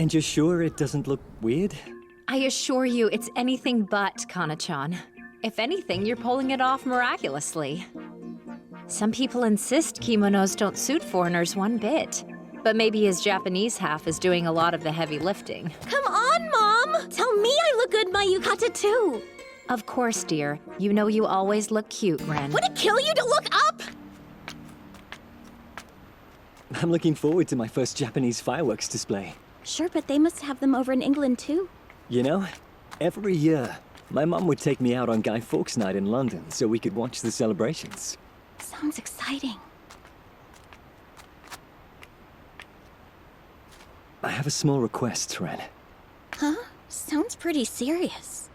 And you're sure it doesn't look weird? I assure you, it's anything but, Kana-chan. If anything, you're pulling it off miraculously. Some people insist kimonos don't suit foreigners one bit. But maybe his Japanese half is doing a lot of the heavy lifting. Come on, Mom! Tell me I look good in my yukata too! Of course, dear. You know you always look cute, Ren. Would it kill you to look up? I'm looking forward to my first Japanese fireworks display. Sure, but they must have them over in England too. You know, every year, my mom would take me out on Guy Fawkes Night in London so we could watch the celebrations. Sounds exciting. I have a small request, Ren. Huh? Sounds pretty serious.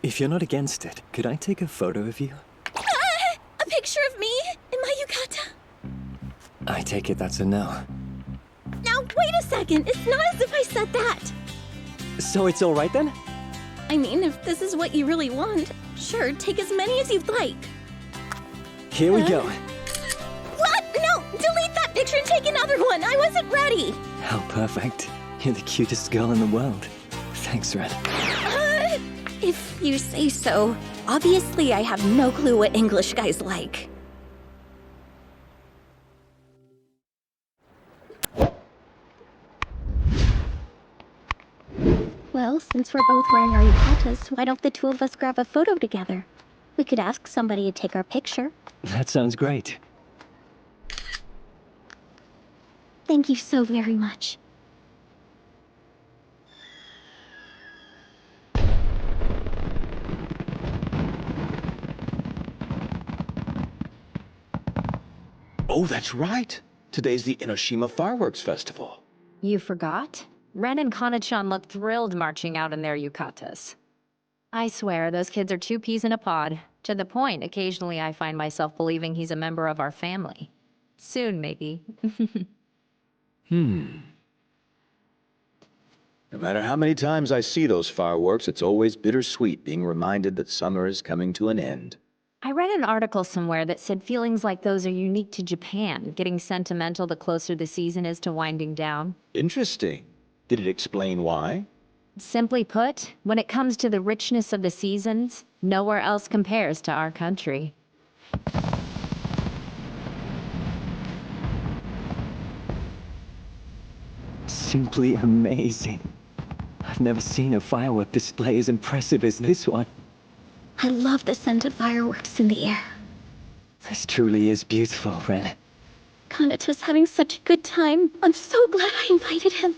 If you're not against it, could I take a photo of you? Ah! A picture of me in my yukata? I take it that's a no. Now, wait a second! It's not as if I said that! So it's all right then? I mean, if this is what you really want, sure, take as many as you'd like. Here we go. What? No! Delete that picture and take another one! I wasn't ready! How perfect. You're the cutest girl in the world. Thanks, Ren. If you say so. Obviously, I have no clue what English guys like. Well, since we're both wearing our yukatas, why don't the two of us grab a photo together? We could ask somebody to take our picture. That sounds great. Thank you so very much. Oh, that's right. Today's the Enoshima Fireworks Festival. You forgot? Ren and Kana-chan look thrilled marching out in their yukatas. I swear, those kids are two peas in a pod. To the point, occasionally I find myself believing he's a member of our family. Soon, maybe. No matter how many times I see those fireworks, it's always bittersweet being reminded that summer is coming to an end. I read an article somewhere that said feelings like those are unique to Japan, getting sentimental the closer the season is to winding down. Interesting. Did it explain why? Simply put, when it comes to the richness of the seasons, nowhere else compares to our country. Simply amazing. I've never seen a firework display as impressive as this one. I love the scent of fireworks in the air. This truly is beautiful, Ren. Kanata's having such a good time. I'm so glad I invited him.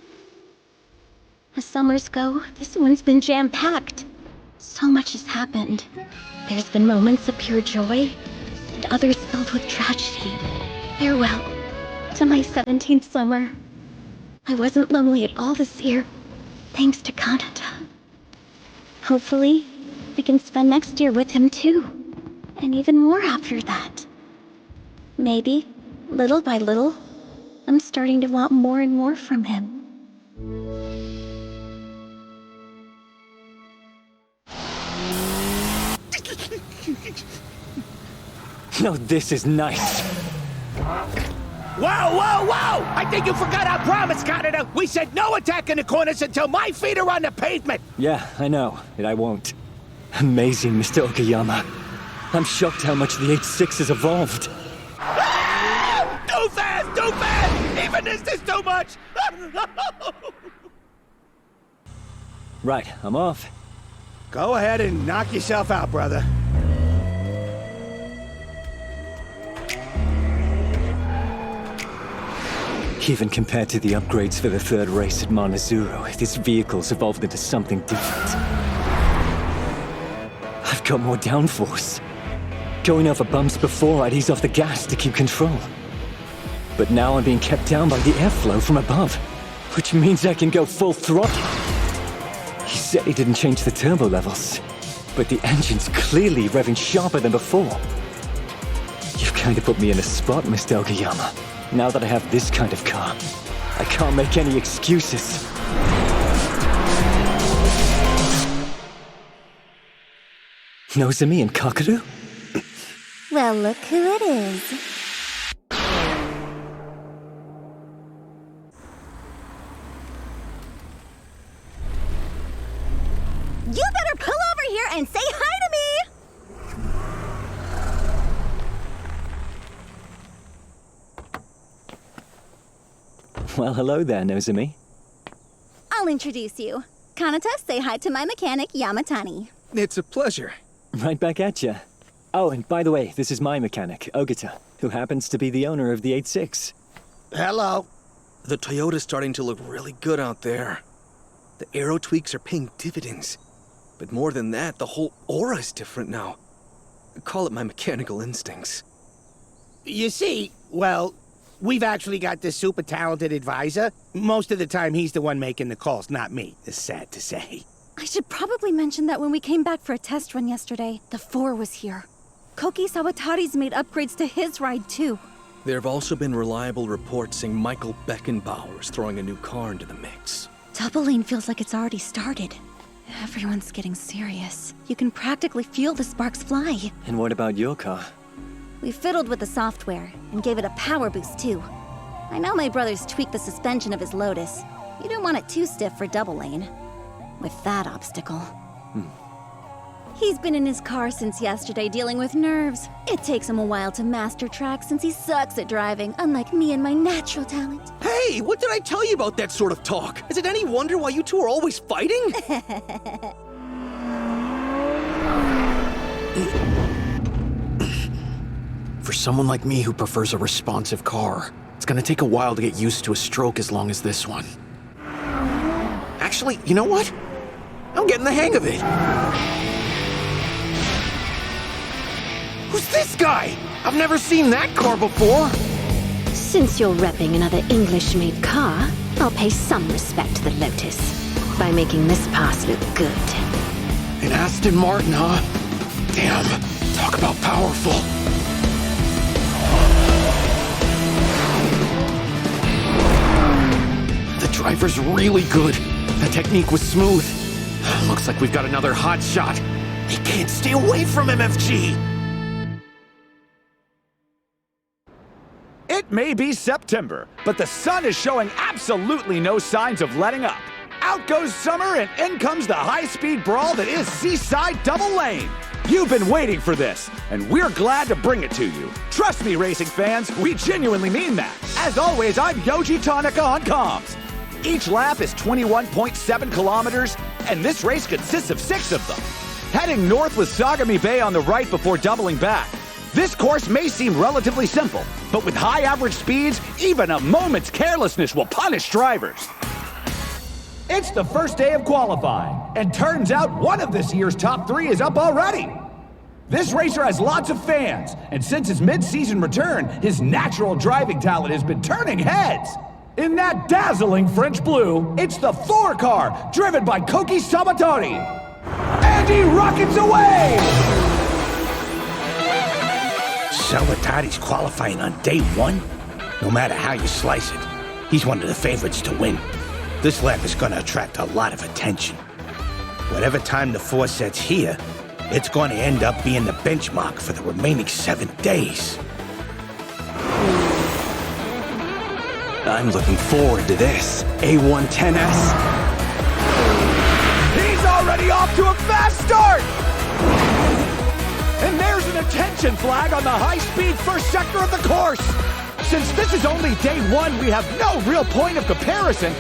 As summers go, this one's been jam-packed. So much has happened. There's been moments of pure joy, and others filled with tragedy. Farewell to my 17th summer. I wasn't lonely at all this year, thanks to Kanata. Hopefully, we can spend next year with him too, and even more after that. Maybe, little by little, I'm starting to want more and more from him. No, this is nice. Whoa, whoa, whoa! I think you forgot our promise, Kanata! We said no attack in the corners until my feet are on the pavement! Yeah, I know, and I won't. Amazing, Mr. Okayama. I'm shocked how much the 8.6 has evolved. Ah! Too fast! Too fast! Even this is too much! Right, I'm off. Go ahead and knock yourself out, brother. Even compared to the upgrades for the third race at Manazuru, this vehicle's evolved into something different. I've got more downforce. Going over bumps before, I'd ease off the gas to keep control. But now I'm being kept down by the airflow from above, which means I can go full throttle. He said he didn't change the turbo levels, but the engine's clearly revving sharper than before. You've kind of put me in a spot, Mr. Okayama. Now that I have this kind of car, I can't make any excuses. Nozomi and Kakeru? Well, look who it is. You better pull over here and say hi to me! Well, hello there, Nozomi. I'll introduce you. Kanata, say hi to my mechanic, Yamatani. It's a pleasure. Right back at ya. Oh, and by the way, this is my mechanic, Ogata, who happens to be the owner of the 86. Hello. The Toyota's starting to look really good out there. The aero tweaks are paying dividends. But more than that, the whole aura is different now. Call it my mechanical instincts. You see, well, we've actually got this super talented advisor. Most of the time, he's the one making the calls, not me. It's sad to say. I should probably mention that when we came back for a test run yesterday, the 4 was here. Koki Sawatari's made upgrades to his ride, too. There have also been reliable reports saying Michael Beckenbauer is throwing a new car into the mix. Double Lane feels like it's already started. Everyone's getting serious. You can practically feel the sparks fly. And what about your car? We fiddled with the software and gave it a power boost, too. I know my brother's tweaked the suspension of his Lotus. You don't want it too stiff for Double Lane. With that obstacle. He's been in his car since yesterday dealing with nerves. It takes him a while to master track since he sucks at driving, unlike me and my natural talent. Hey, what did I tell you about that sort of talk? Is it any wonder why you two are always fighting? For someone like me who prefers a responsive car, it's gonna take a while to get used to a stroke as long as this one. Actually, you know what? I'm getting the hang of it. Who's this guy? I've never seen that car before. Since you're repping another English-made car, I'll pay some respect to the Lotus by making this pass look good. An Aston Martin, huh? Damn, talk about powerful. The driver's really good. The technique was smooth. Looks like we've got another hot shot. He can't stay away from MFG. It may be September, but the sun is showing absolutely no signs of letting up. Out goes summer and in comes the high-speed brawl that is Seaside Double Lane. You've been waiting for this, and we're glad to bring it to you. Trust me, racing fans, we genuinely mean that. As always, I'm Yoji Tanaka on comms. Each lap is 21.7 kilometers, and this race consists of 6 of them. Heading north with Sagami Bay on the right before doubling back. This course may seem relatively simple, but with high average speeds, even a moment's carelessness will punish drivers. It's the first day of qualifying, and turns out one of this year's top 3 is up already. This racer has lots of fans, and since his mid-season return, his natural driving talent has been turning heads. In that dazzling French blue, it's the 4 car, driven by Koki Sawatari. And he rockets away! Sawatari's qualifying on day 1? No matter how you slice it, he's one of the favorites to win. This lap is gonna attract a lot of attention. Whatever time the 4 sets here, it's gonna end up being the benchmark for the remaining 7 days. I'm looking forward to this. A110S. He's already off to a fast start! And there's an attention flag on the high-speed first sector of the course. Since this is only day 1, we have no real point of comparison,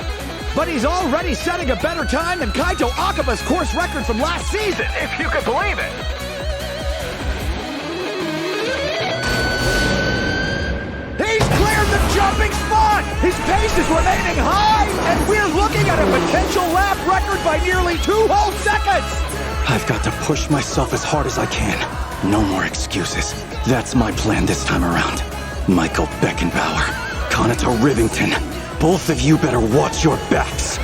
but he's already setting a better time than Kaito Akaba's course record from last season, if you could believe it. He's cleared the jumping spot! His pace is remaining high, and we're looking at a potential lap record by nearly 2 whole seconds! I've got to push myself as hard as I can. No more excuses. That's my plan this time around. Michael Beckenbauer, Kanata Rivington, both of you better watch your backs.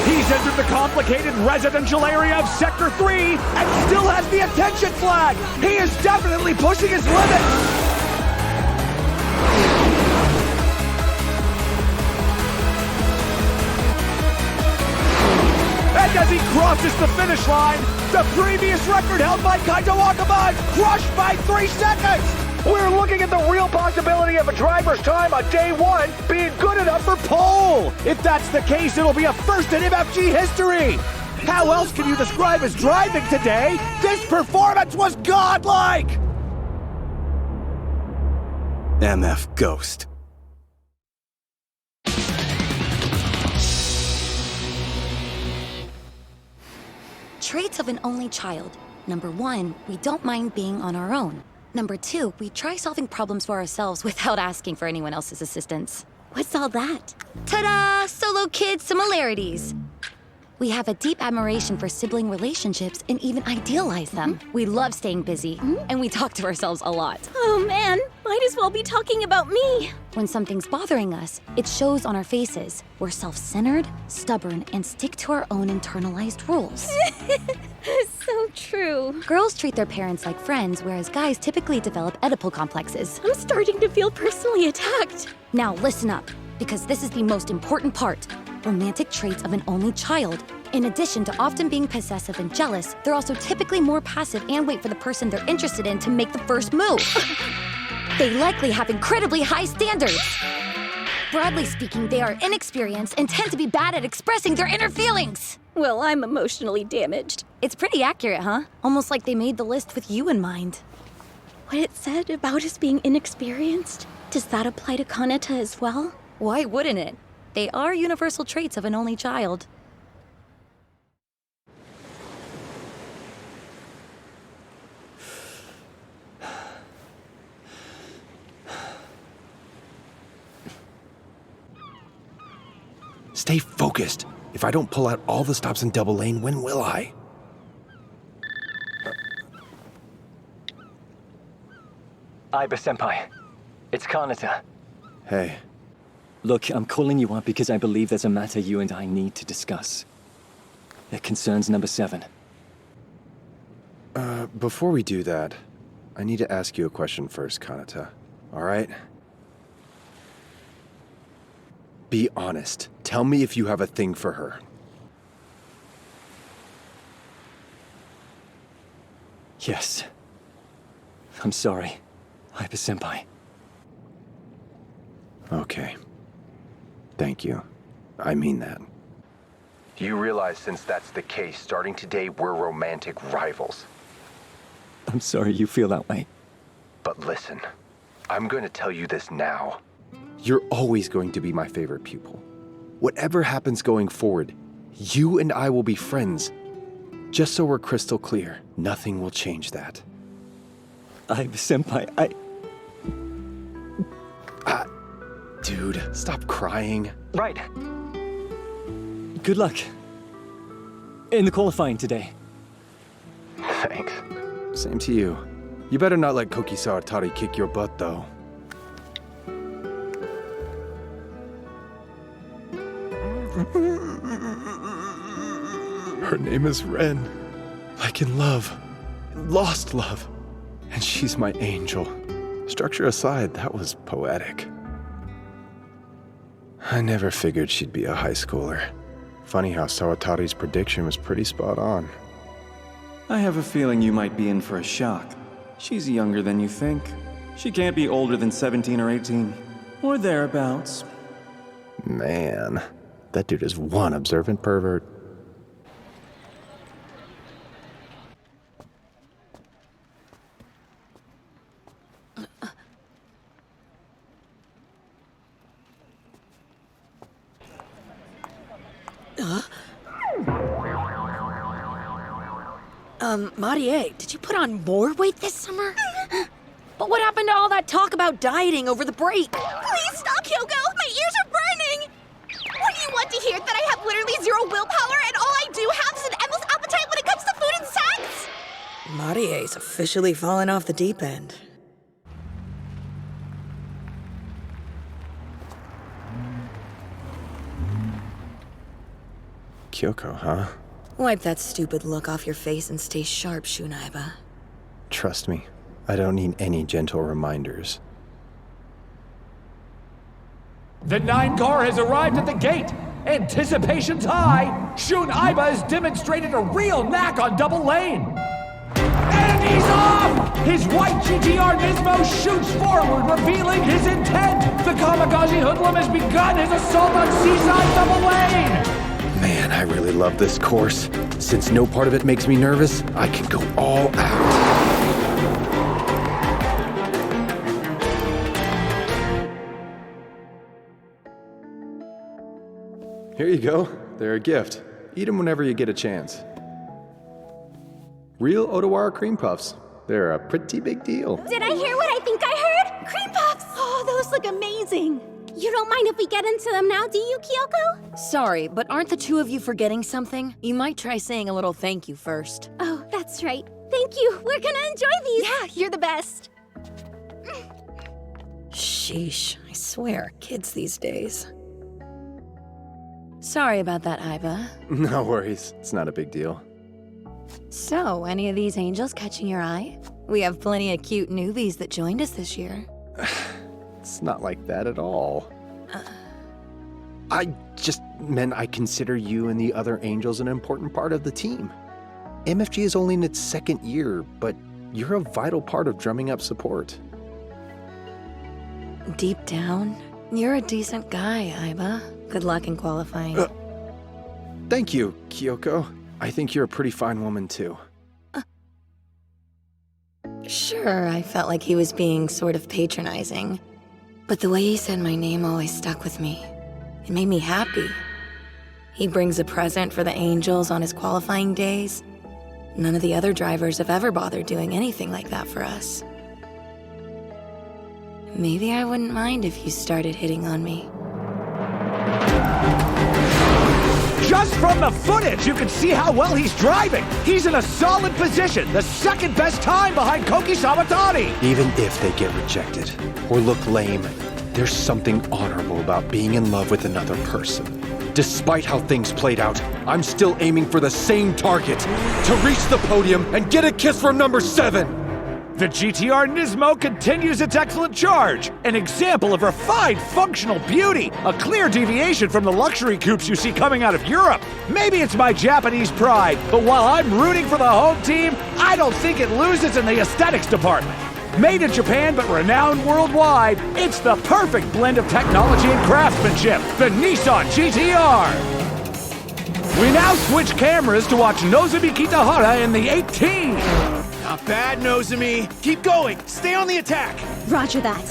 He's entered the complicated residential area of Sector 3 and still has the attention flag! He is definitely pushing his limits! And as he crosses the finish line, the previous record held by Kaito Akaba is crushed by 3 seconds! We're looking at the real possibility of a driver's time on day 1 being good enough for pole! If that's the case, it'll be a first in MFG history! How else can you describe his driving today? This performance was godlike! MF Ghost. Traits of an only child. Number 1, we don't mind being on our own. Number 2, we try solving problems for ourselves without asking for anyone else's assistance. What's all that? Ta-da! Solo kid similarities! We have a deep admiration for sibling relationships and even idealize them. We love staying busy, and we talk to ourselves a lot. Oh man, might as well be talking about me. When something's bothering us, it shows on our faces. We're self-centered, stubborn, and stick to our own internalized rules. So true. Girls treat their parents like friends, whereas guys typically develop Oedipal complexes. I'm starting to feel personally attacked. Now listen up, because this is the most important part. Romantic traits of an only child. In addition to often being possessive and jealous, they're also typically more passive and wait for the person they're interested in to make the first move. They likely have incredibly high standards. Broadly speaking, they are inexperienced and tend to be bad at expressing their inner feelings. Well, I'm emotionally damaged. It's pretty accurate, huh? Almost like they made the list with you in mind. What it said about us being inexperienced, does that apply to Kanata as well? Why wouldn't it? They are universal traits of an only child. Stay focused. If I don't pull out all the stops in Double Lane, when will I? Aiba-senpai, it's Kanata. Hey. Look, I'm calling you up because I believe there's a matter you and I need to discuss. It concerns number 7. Before we do that, I need to ask you a question first, Kanata. All right? Be honest. Tell me if you have a thing for her. Yes. I'm sorry, Aiba-senpai. Okay. Thank you. I mean that. You realize since that's the case, starting today, we're romantic rivals. I'm sorry you feel that way. But listen, I'm going to tell you this now. You're always going to be my favorite pupil. Whatever happens going forward, you and I will be friends. Just so we're crystal clear, nothing will change that. Aiba-senpai, Dude, stop crying. Right. Good luck. In the qualifying today. Thanks. Same to you. You better not let Koki Sawatari kick your butt, though. Her name is Ren. Like in love. Lost love. And she's my angel. Structure aside, that was poetic. I never figured she'd be a high schooler. Funny how Sawatari's prediction was pretty spot on. I have a feeling you might be in for a shock. She's younger than you think. She can't be older than 17 or 18. Or thereabouts. Man, that dude is one observant pervert. Marie, did you put on more weight this summer? But what happened to all that talk about dieting over the break? Please stop, Kyoko! My ears are burning! What do you want to hear? That I have literally zero willpower and all I do have is an endless appetite when it comes to food and sex? Marie's officially fallen off the deep end. Kyoko, huh? Wipe that stupid look off your face and stay sharp, Shunaiba. Trust me, I don't need any gentle reminders. The 9 car has arrived at the gate. Anticipation's high. Shun Aiba has demonstrated a real knack on Double Lane. And he's off! His white GTR Nismo shoots forward, revealing his intent. The kamikaze hoodlum has begun his assault on Seaside Double Lane. Man, I I really love this course. Since no part of it makes me nervous, I can go all out. Here you go. They're a gift. Eat them whenever you get a chance. Real Odawara cream puffs. They're a pretty big deal. Did I hear what I think I heard? Cream puffs! Oh, those look amazing. You don't mind if we get into them now, do you, Kyoko? Sorry, but aren't the two of you forgetting something? You might try saying a little thank you first. Oh, that's right. Thank you. We're gonna enjoy these. Yeah, you're the best. Sheesh, I swear, kids these days. Sorry about that, Aiba. No worries. It's not a big deal. So, any of these angels catching your eye? We have plenty of cute newbies that joined us this year. It's not like that at all. I just meant I consider you and the other angels an important part of the team. MFG is only in its second year, but you're a vital part of drumming up support. Deep down, you're a decent guy, Aiba. Good luck in qualifying. Thank you, Kyoko. I think you're a pretty fine woman, too. Sure, I felt like he was being sort of patronizing. But the way he said my name always stuck with me. It made me happy. He brings a present for the angels on his qualifying days. None of the other drivers have ever bothered doing anything like that for us. Maybe I wouldn't mind if you started hitting on me. Just from the footage, you can see how well he's driving. He's in a solid position, the second best time behind Koki Sawatari. Even if they get rejected or look lame, there's something honorable about being in love with another person. Despite how things played out, I'm still aiming for the same target, to reach the podium and get a kiss from number 7. The GTR Nismo continues its excellent charge, an example of refined functional beauty, a clear deviation from the luxury coupes you see coming out of Europe. Maybe it's my Japanese pride, but while I'm rooting for the home team, I don't think it loses in the aesthetics department. Made in Japan but renowned worldwide, it's the perfect blend of technology and craftsmanship, the Nissan GTR. We now switch cameras to watch Nozomi Kitahara in the 18. Not bad, Nozomi. Keep going. Stay on the attack. Roger that.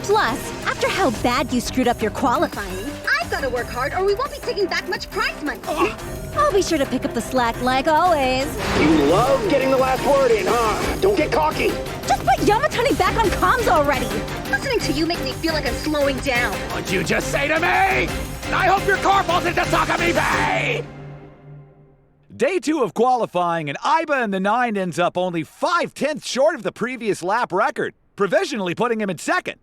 Plus, after how bad you screwed up your qualifying, I've got to work hard or we won't be taking back much prize money. I'll be sure to pick up the slack like always. You love getting the last word in, huh? Don't get cocky. Just put Yamatani back on comms already. Listening to you makes me feel like I'm slowing down. What'd you just say to me? I hope your car falls into Sakami Bay! Day 2 of qualifying, and Aiba in the 9 ends up only 5/10 short of the previous lap record, provisionally putting him in second.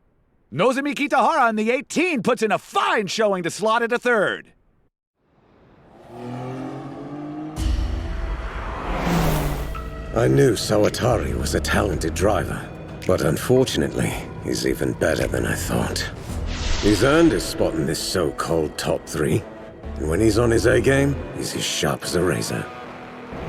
Nozomi Kitahara in the 18 puts in a fine showing to slot into third. I knew Sawatari was a talented driver, but unfortunately, he's even better than I thought. He's earned his spot in this so-called top 3. And when he's on his A-game, he's as sharp as a razor.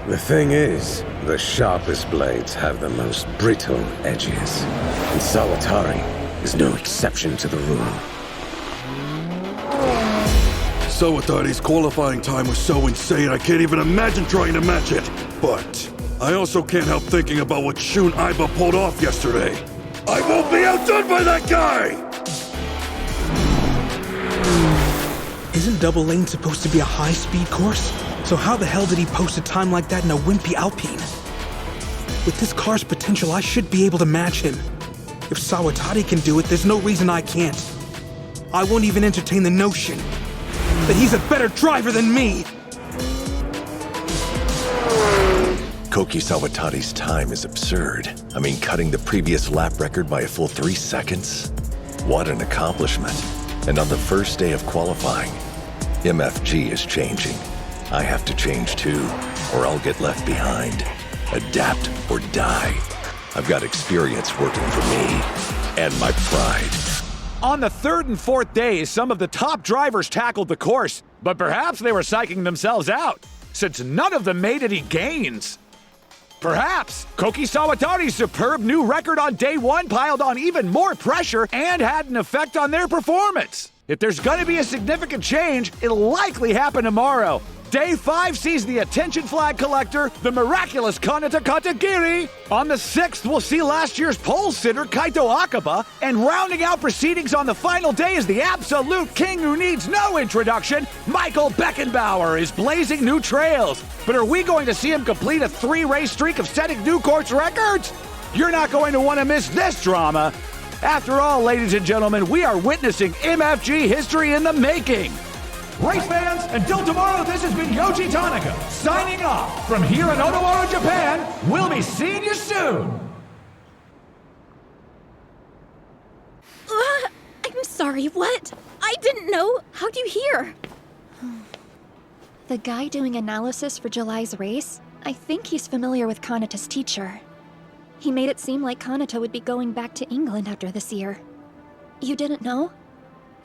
The thing is, the sharpest blades have the most brittle edges. And Sawatari is no exception to the rule. Sawatari's qualifying time was so insane I can't even imagine trying to match it. But I also can't help thinking about what Shun Aiba pulled off yesterday. I won't be outdone by that guy! Isn't Double Lane supposed to be a high-speed course? So how the hell did he post a time like that in a wimpy Alpine? With this car's potential, I should be able to match him. If Sawatari can do it, there's no reason I can't. I won't even entertain the notion that he's a better driver than me! Koki Sawatari's time is absurd. I mean, cutting the previous lap record by a full 3 seconds? What an accomplishment. And on the first day of qualifying, MFG is changing. I have to change too, or I'll get left behind. Adapt or die. I've got experience working for me, and my pride. On the 3rd and 4th days, some of the top drivers tackled the course, but perhaps they were psyching themselves out, since none of them made any gains. Perhaps Koki Sawatari's superb new record on day 1 piled on even more pressure and had an effect on their performance. If there's gonna be a significant change, it'll likely happen tomorrow. Day 5 sees the attention flag collector, the miraculous Kanata Katagiri. On the 6th, we'll see last year's pole sitter, Kaito Akaba. And rounding out proceedings on the final day is the absolute king who needs no introduction. Michael Beckenbauer is blazing new trails. But are we going to see him complete a 3-race streak of setting new course records? You're not going to want to miss this drama. After all, ladies and gentlemen, we are witnessing MFG history in the making. Race fans, until tomorrow, this has been Yoji Tanaka, signing off from here in Odawara, Japan. We'll be seeing you soon! I'm sorry, what? I didn't know. How'd you hear? The guy doing analysis for July's race, I think he's familiar with Kanata's teacher. He made it seem like Kanata would be going back to England after this year. You didn't know?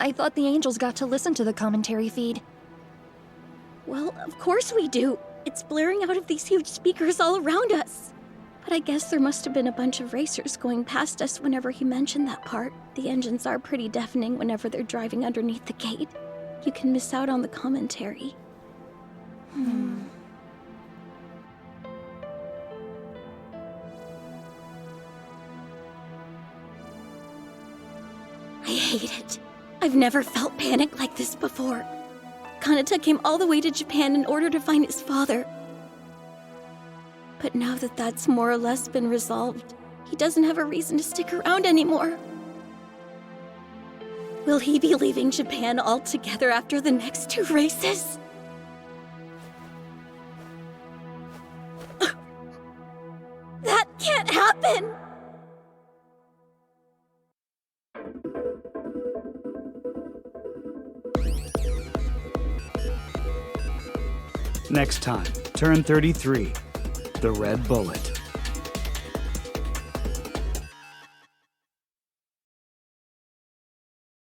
I thought the Angels got to listen to the commentary feed. Well, of course we do. It's blaring out of these huge speakers all around us. But I guess there must have been a bunch of racers going past us whenever he mentioned that part. The engines are pretty deafening whenever they're driving underneath the gate. You can miss out on the commentary. I hate it. I've never felt panic like this before. Kanata came all the way to Japan in order to find his father. But now that that's more or less been resolved, he doesn't have a reason to stick around anymore. Will he be leaving Japan altogether after the next 2 races? That can't happen! Next time, Turn 33, The Red Bullet.